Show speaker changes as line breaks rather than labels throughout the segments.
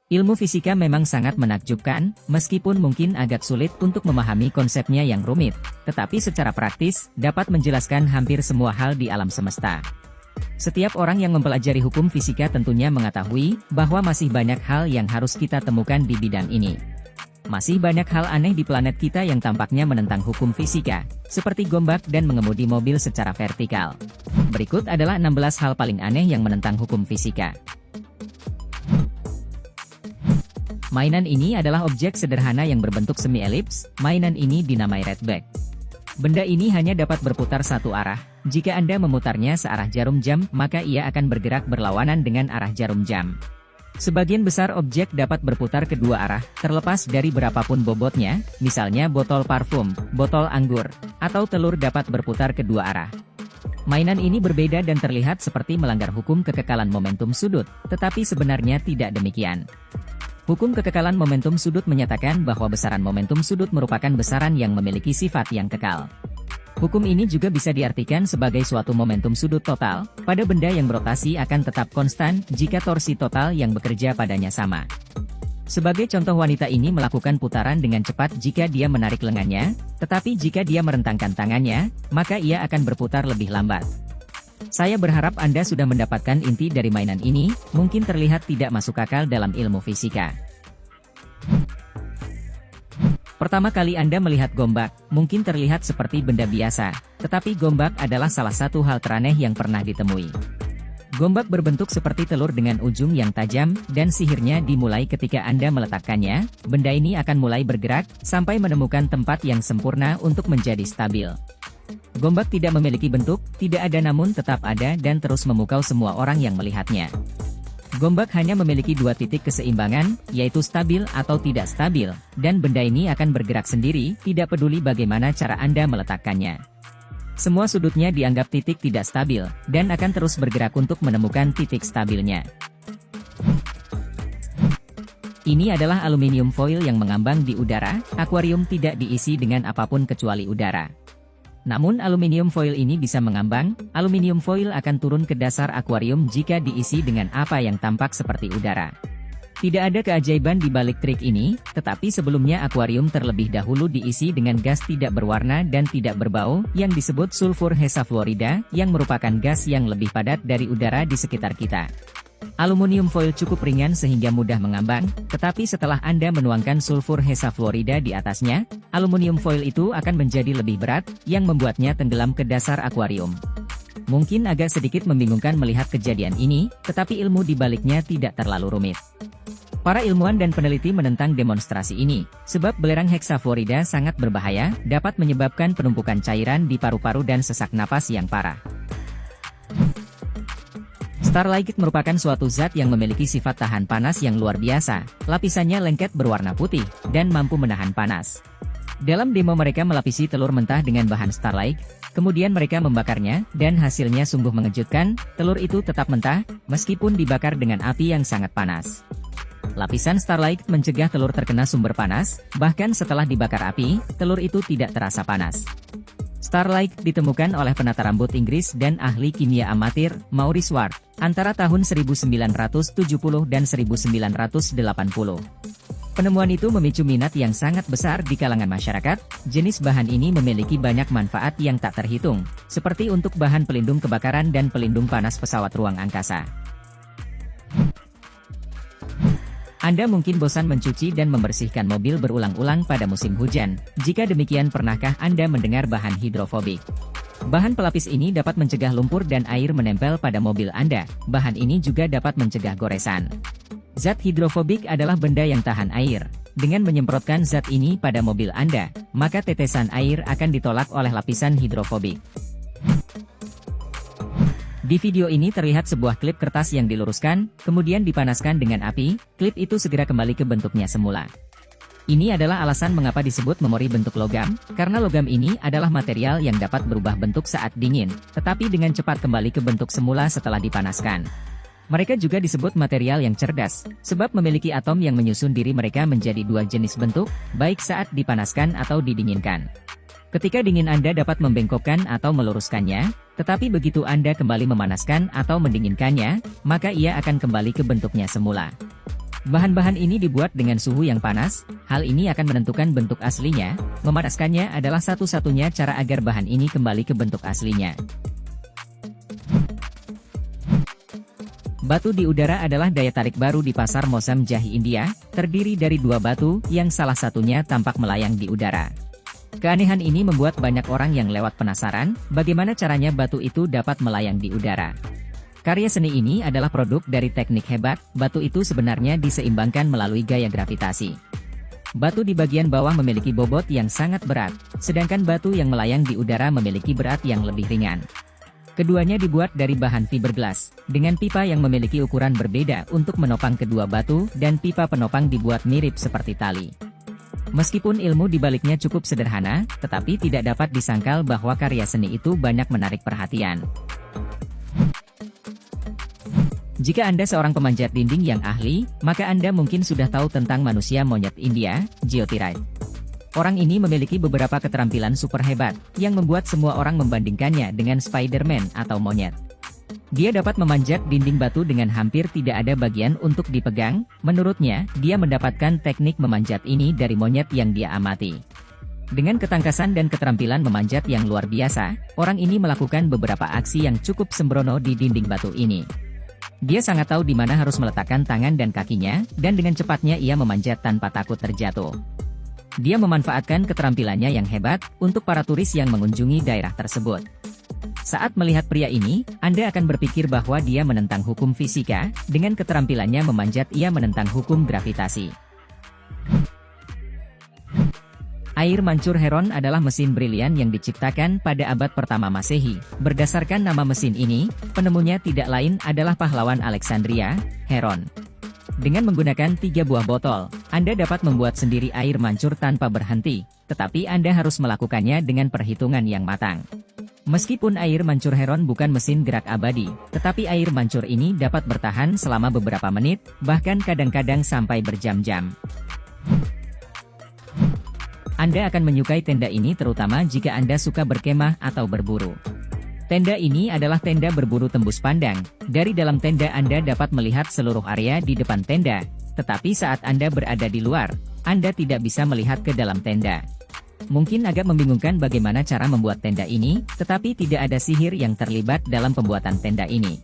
Ilmu fisika memang sangat menakjubkan, meskipun mungkin agak sulit untuk memahami konsepnya yang rumit, tetapi secara praktis, dapat menjelaskan hampir semua hal di alam semesta. Setiap orang yang mempelajari hukum fisika tentunya mengetahui bahwa masih banyak hal yang harus kita temukan di bidang ini. Masih banyak hal aneh di planet kita yang tampaknya menentang hukum fisika, seperti gombak dan mengemudi mobil secara vertikal. Berikut adalah 16 hal paling aneh yang menentang hukum fisika. Mainan ini adalah objek sederhana yang berbentuk semi-elips. Mainan ini dinamai redback. Benda ini hanya dapat berputar satu arah. Jika Anda memutarnya searah jarum jam, maka ia akan bergerak berlawanan dengan arah jarum jam. Sebagian besar objek dapat berputar kedua arah, terlepas dari berapapun bobotnya, misalnya botol parfum, botol anggur, atau telur dapat berputar kedua arah. Mainan ini berbeda dan terlihat seperti melanggar hukum kekekalan momentum sudut, tetapi sebenarnya tidak demikian. Hukum kekekalan momentum sudut menyatakan bahwa besaran momentum sudut merupakan besaran yang memiliki sifat yang kekal. Hukum ini juga bisa diartikan sebagai suatu momentum sudut total, pada benda yang berotasi akan tetap konstan jika torsi total yang bekerja padanya sama. Sebagai contoh, wanita ini melakukan putaran dengan cepat jika dia menarik lengannya, tetapi jika dia merentangkan tangannya, maka ia akan berputar lebih lambat. Saya berharap Anda sudah mendapatkan inti dari mainan ini, mungkin terlihat tidak masuk akal dalam ilmu fisika. Pertama kali Anda melihat gombak, mungkin terlihat seperti benda biasa, tetapi gombak adalah salah satu hal teraneh yang pernah ditemui. Gombak berbentuk seperti telur dengan ujung yang tajam, dan sihirnya dimulai ketika Anda meletakkannya. Benda ini akan mulai bergerak, sampai menemukan tempat yang sempurna untuk menjadi stabil. Gombak tidak memiliki bentuk, tidak ada namun tetap ada dan terus memukau semua orang yang melihatnya. Gombak hanya memiliki dua titik keseimbangan, yaitu stabil atau tidak stabil, dan benda ini akan bergerak sendiri, tidak peduli bagaimana cara Anda meletakkannya. Semua sudutnya dianggap titik tidak stabil, dan akan terus bergerak untuk menemukan titik stabilnya. Ini adalah aluminium foil yang mengambang di udara. Akuarium tidak diisi dengan apapun kecuali udara. Namun aluminium foil ini bisa mengambang. Aluminium foil akan turun ke dasar akuarium jika diisi dengan apa yang tampak seperti udara. Tidak ada keajaiban di balik trik ini, tetapi sebelumnya akuarium terlebih dahulu diisi dengan gas tidak berwarna dan tidak berbau, yang disebut sulfur hexafluorida, yang merupakan gas yang lebih padat dari udara di sekitar kita. Aluminium foil cukup ringan sehingga mudah mengambang, tetapi setelah Anda menuangkan sulfur hexafluorida di atasnya, aluminium foil itu akan menjadi lebih berat, yang membuatnya tenggelam ke dasar akuarium. Mungkin agak sedikit membingungkan melihat kejadian ini, tetapi ilmu di baliknya tidak terlalu rumit. Para ilmuwan dan peneliti menentang demonstrasi ini, sebab belerang hexafluorida sangat berbahaya, dapat menyebabkan penumpukan cairan di paru-paru dan sesak napas yang parah. Starlight merupakan suatu zat yang memiliki sifat tahan panas yang luar biasa. Lapisannya lengket berwarna putih, dan mampu menahan panas. Dalam demo mereka melapisi telur mentah dengan bahan starlight, kemudian mereka membakarnya, dan hasilnya sungguh mengejutkan. Telur itu tetap mentah, meskipun dibakar dengan api yang sangat panas. Lapisan starlight mencegah telur terkena sumber panas, bahkan setelah dibakar api, telur itu tidak terasa panas. Starlight ditemukan oleh penata rambut Inggris dan ahli kimia amatir, Maurice Ward, antara tahun 1970 dan 1980. Penemuan itu memicu minat yang sangat besar di kalangan masyarakat. Jenis bahan ini memiliki banyak manfaat yang tak terhitung, seperti untuk bahan pelindung kebakaran dan pelindung panas pesawat ruang angkasa. Anda mungkin bosan mencuci dan membersihkan mobil berulang-ulang pada musim hujan. Jika demikian, pernahkah Anda mendengar bahan hidrofobik? Bahan pelapis ini dapat mencegah lumpur dan air menempel pada mobil Anda. Bahan ini juga dapat mencegah goresan. Zat hidrofobik adalah benda yang tahan air. Dengan menyemprotkan zat ini pada mobil Anda, maka tetesan air akan ditolak oleh lapisan hidrofobik. Di video ini terlihat sebuah klip kertas yang diluruskan, kemudian dipanaskan dengan api. Klip itu segera kembali ke bentuknya semula. Ini adalah alasan mengapa disebut memori bentuk logam, karena logam ini adalah material yang dapat berubah bentuk saat dingin, tetapi dengan cepat kembali ke bentuk semula setelah dipanaskan. Mereka juga disebut material yang cerdas, sebab memiliki atom yang menyusun diri mereka menjadi dua jenis bentuk, baik saat dipanaskan atau didinginkan. Ketika dingin Anda dapat membengkokkan atau meluruskannya, tetapi begitu Anda kembali memanaskan atau mendinginkannya, maka ia akan kembali ke bentuknya semula. Bahan-bahan ini dibuat dengan suhu yang panas, hal ini akan menentukan bentuk aslinya. Memanaskannya adalah satu-satunya cara agar bahan ini kembali ke bentuk aslinya. Batu di udara adalah daya tarik baru di pasar Mosam Jahi India, terdiri dari dua batu yang salah satunya tampak melayang di udara. Keanehan ini membuat banyak orang yang lewat penasaran, bagaimana caranya batu itu dapat melayang di udara. Karya seni ini adalah produk dari teknik hebat, batu itu sebenarnya diseimbangkan melalui gaya gravitasi. Batu di bagian bawah memiliki bobot yang sangat berat, sedangkan batu yang melayang di udara memiliki berat yang lebih ringan. Keduanya dibuat dari bahan fiberglass, dengan pipa yang memiliki ukuran berbeda untuk menopang kedua batu, dan pipa penopang dibuat mirip seperti tali. Meskipun ilmu di baliknya cukup sederhana, tetapi tidak dapat disangkal bahwa karya seni itu banyak menarik perhatian. Jika Anda seorang pemanjat dinding yang ahli, maka Anda mungkin sudah tahu tentang manusia monyet India, Geotiride. Orang ini memiliki beberapa keterampilan super hebat, yang membuat semua orang membandingkannya dengan Spider-Man atau monyet. Dia dapat memanjat dinding batu dengan hampir tidak ada bagian untuk dipegang. Menurutnya, dia mendapatkan teknik memanjat ini dari monyet yang dia amati. Dengan ketangkasan dan keterampilan memanjat yang luar biasa, orang ini melakukan beberapa aksi yang cukup sembrono di dinding batu ini. Dia sangat tahu di mana harus meletakkan tangan dan kakinya, dan dengan cepatnya ia memanjat tanpa takut terjatuh. Dia memanfaatkan keterampilannya yang hebat untuk para turis yang mengunjungi daerah tersebut. Saat melihat pria ini, Anda akan berpikir bahwa dia menentang hukum fisika, dengan keterampilannya memanjat ia menentang hukum gravitasi. Air mancur Heron adalah mesin brilian yang diciptakan pada abad pertama Masehi. Berdasarkan nama mesin ini, penemunya tidak lain adalah pahlawan Alexandria, Heron. Dengan menggunakan 3 buah botol, Anda dapat membuat sendiri air mancur tanpa berhenti, tetapi Anda harus melakukannya dengan perhitungan yang matang. Meskipun air mancur Heron bukan mesin gerak abadi, tetapi air mancur ini dapat bertahan selama beberapa menit, bahkan kadang-kadang sampai berjam-jam. Anda akan menyukai tenda ini terutama jika Anda suka berkemah atau berburu. Tenda ini adalah tenda berburu tembus pandang. Dari dalam tenda Anda dapat melihat seluruh area di depan tenda, tetapi saat Anda berada di luar, Anda tidak bisa melihat ke dalam tenda. Mungkin agak membingungkan bagaimana cara membuat tenda ini, tetapi tidak ada sihir yang terlibat dalam pembuatan tenda ini.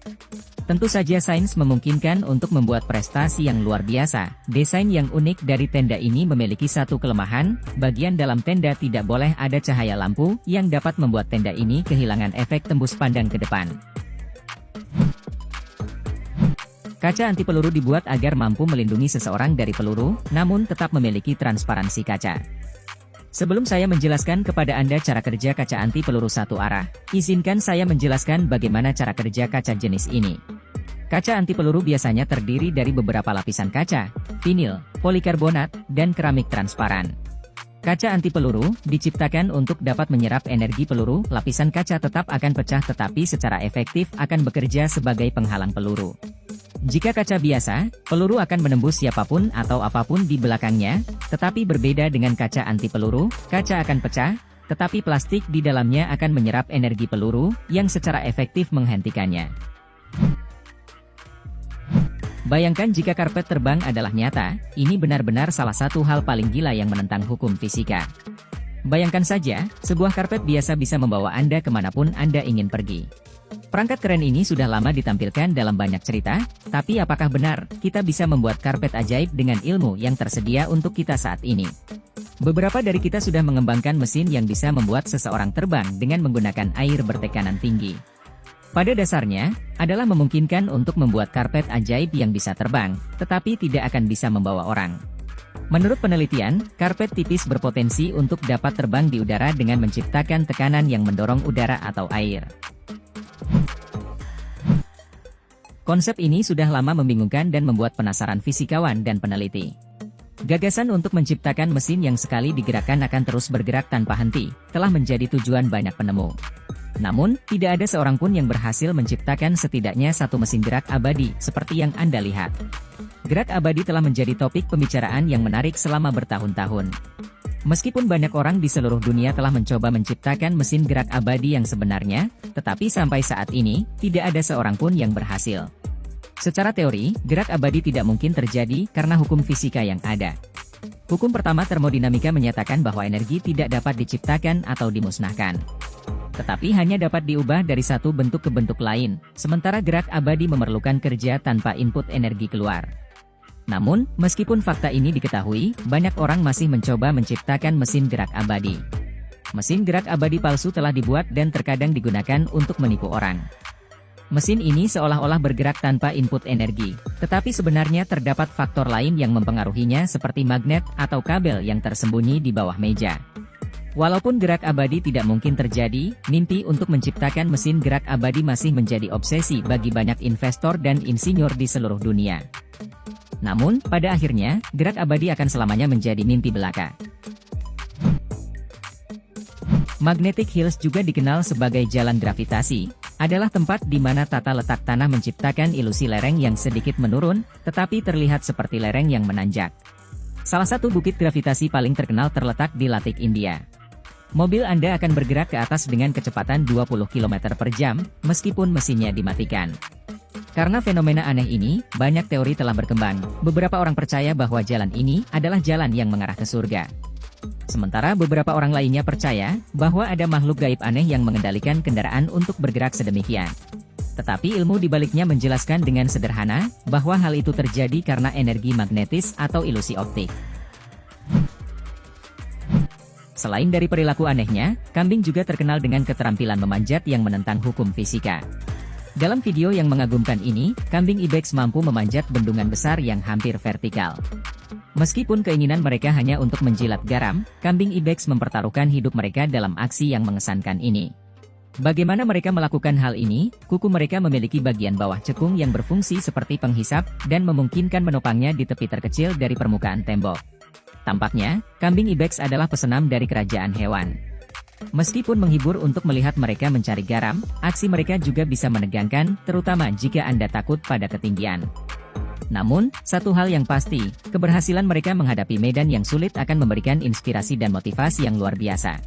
Tentu saja sains memungkinkan untuk membuat prestasi yang luar biasa. Desain yang unik dari tenda ini memiliki satu kelemahan, bagian dalam tenda tidak boleh ada cahaya lampu, yang dapat membuat tenda ini kehilangan efek tembus pandang ke depan. Kaca anti peluru dibuat agar mampu melindungi seseorang dari peluru, namun tetap memiliki transparansi kaca. Sebelum saya menjelaskan kepada Anda cara kerja kaca anti peluru satu arah, izinkan saya menjelaskan bagaimana cara kerja kaca jenis ini. Kaca anti peluru biasanya terdiri dari beberapa lapisan kaca, vinil, polikarbonat, dan keramik transparan. Kaca anti peluru diciptakan untuk dapat menyerap energi peluru. Lapisan kaca tetap akan pecah tetapi secara efektif akan bekerja sebagai penghalang peluru. Jika kaca biasa, peluru akan menembus siapapun atau apapun di belakangnya, tetapi berbeda dengan kaca anti peluru, kaca akan pecah, tetapi plastik di dalamnya akan menyerap energi peluru, yang secara efektif menghentikannya. Bayangkan jika karpet terbang adalah nyata, ini benar-benar salah satu hal paling gila yang menentang hukum fisika. Bayangkan saja, sebuah karpet biasa bisa membawa Anda kemanapun Anda ingin pergi. Perangkat keren ini sudah lama ditampilkan dalam banyak cerita, tapi apakah benar kita bisa membuat karpet ajaib dengan ilmu yang tersedia untuk kita saat ini? Beberapa dari kita sudah mengembangkan mesin yang bisa membuat seseorang terbang dengan menggunakan air bertekanan tinggi. Pada dasarnya, adalah memungkinkan untuk membuat karpet ajaib yang bisa terbang, tetapi tidak akan bisa membawa orang. Menurut penelitian, karpet tipis berpotensi untuk dapat terbang di udara dengan menciptakan tekanan yang mendorong udara atau air. Konsep ini sudah lama membingungkan dan membuat penasaran fisikawan dan peneliti. Gagasan untuk menciptakan mesin yang sekali digerakkan akan terus bergerak tanpa henti, telah menjadi tujuan banyak penemu. Namun, tidak ada seorang pun yang berhasil menciptakan setidaknya satu mesin gerak abadi, seperti yang Anda lihat. Gerak abadi telah menjadi topik pembicaraan yang menarik selama bertahun-tahun. Meskipun banyak orang di seluruh dunia telah mencoba menciptakan mesin gerak abadi yang sebenarnya, tetapi sampai saat ini, tidak ada seorang pun yang berhasil. Secara teori, gerak abadi tidak mungkin terjadi karena hukum fisika yang ada. Hukum pertama termodinamika menyatakan bahwa energi tidak dapat diciptakan atau dimusnahkan, tetapi hanya dapat diubah dari satu bentuk ke bentuk lain, sementara gerak abadi memerlukan kerja tanpa input energi keluar. Namun, meskipun fakta ini diketahui, banyak orang masih mencoba menciptakan mesin gerak abadi. Mesin gerak abadi palsu telah dibuat dan terkadang digunakan untuk menipu orang. Mesin ini seolah-olah bergerak tanpa input energi, tetapi sebenarnya terdapat faktor lain yang mempengaruhinya seperti magnet atau kabel yang tersembunyi di bawah meja. Walaupun gerak abadi tidak mungkin terjadi, mimpi untuk menciptakan mesin gerak abadi masih menjadi obsesi bagi banyak investor dan insinyur di seluruh dunia. Namun, pada akhirnya, gerak abadi akan selamanya menjadi mimpi belaka. Magnetic Hills juga dikenal sebagai jalan gravitasi, adalah tempat di mana tata letak tanah menciptakan ilusi lereng yang sedikit menurun, tetapi terlihat seperti lereng yang menanjak. Salah satu bukit gravitasi paling terkenal terletak di Latik, India. Mobil Anda akan bergerak ke atas dengan kecepatan 20 km per jam, meskipun mesinnya dimatikan. Karena fenomena aneh ini, banyak teori telah berkembang. Beberapa orang percaya bahwa jalan ini adalah jalan yang mengarah ke surga. Sementara beberapa orang lainnya percaya bahwa ada makhluk gaib aneh yang mengendalikan kendaraan untuk bergerak sedemikian. Tetapi ilmu di baliknya menjelaskan dengan sederhana bahwa hal itu terjadi karena energi magnetis atau ilusi optik. Selain dari perilaku anehnya, kambing juga terkenal dengan keterampilan memanjat yang menentang hukum fisika. Dalam video yang mengagumkan ini, kambing ibex mampu memanjat bendungan besar yang hampir vertikal. Meskipun keinginan mereka hanya untuk menjilat garam, kambing ibex mempertaruhkan hidup mereka dalam aksi yang mengesankan ini. Bagaimana mereka melakukan hal ini? Kuku mereka memiliki bagian bawah cekung yang berfungsi seperti penghisap, dan memungkinkan menopangnya di tepi terkecil dari permukaan tembok. Tampaknya, kambing ibex adalah pesenam dari kerajaan hewan. Meskipun menghibur untuk melihat mereka mencari garam, aksi mereka juga bisa menegangkan, terutama jika Anda takut pada ketinggian. Namun, satu hal yang pasti, keberhasilan mereka menghadapi medan yang sulit akan memberikan inspirasi dan motivasi yang luar biasa.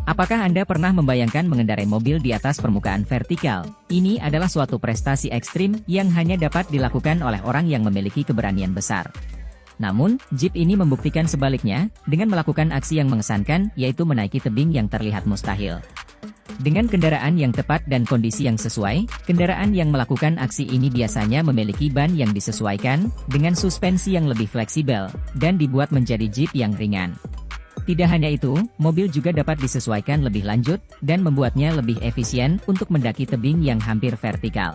Apakah Anda pernah membayangkan mengendarai mobil di atas permukaan vertikal? Ini adalah suatu prestasi ekstrim yang hanya dapat dilakukan oleh orang yang memiliki keberanian besar. Namun, Jeep ini membuktikan sebaliknya, dengan melakukan aksi yang mengesankan, yaitu menaiki tebing yang terlihat mustahil. Dengan kendaraan yang tepat dan kondisi yang sesuai, kendaraan yang melakukan aksi ini biasanya memiliki ban yang disesuaikan, dengan suspensi yang lebih fleksibel, dan dibuat menjadi Jeep yang ringan. Tidak hanya itu, mobil juga dapat disesuaikan lebih lanjut, dan membuatnya lebih efisien untuk mendaki tebing yang hampir vertikal.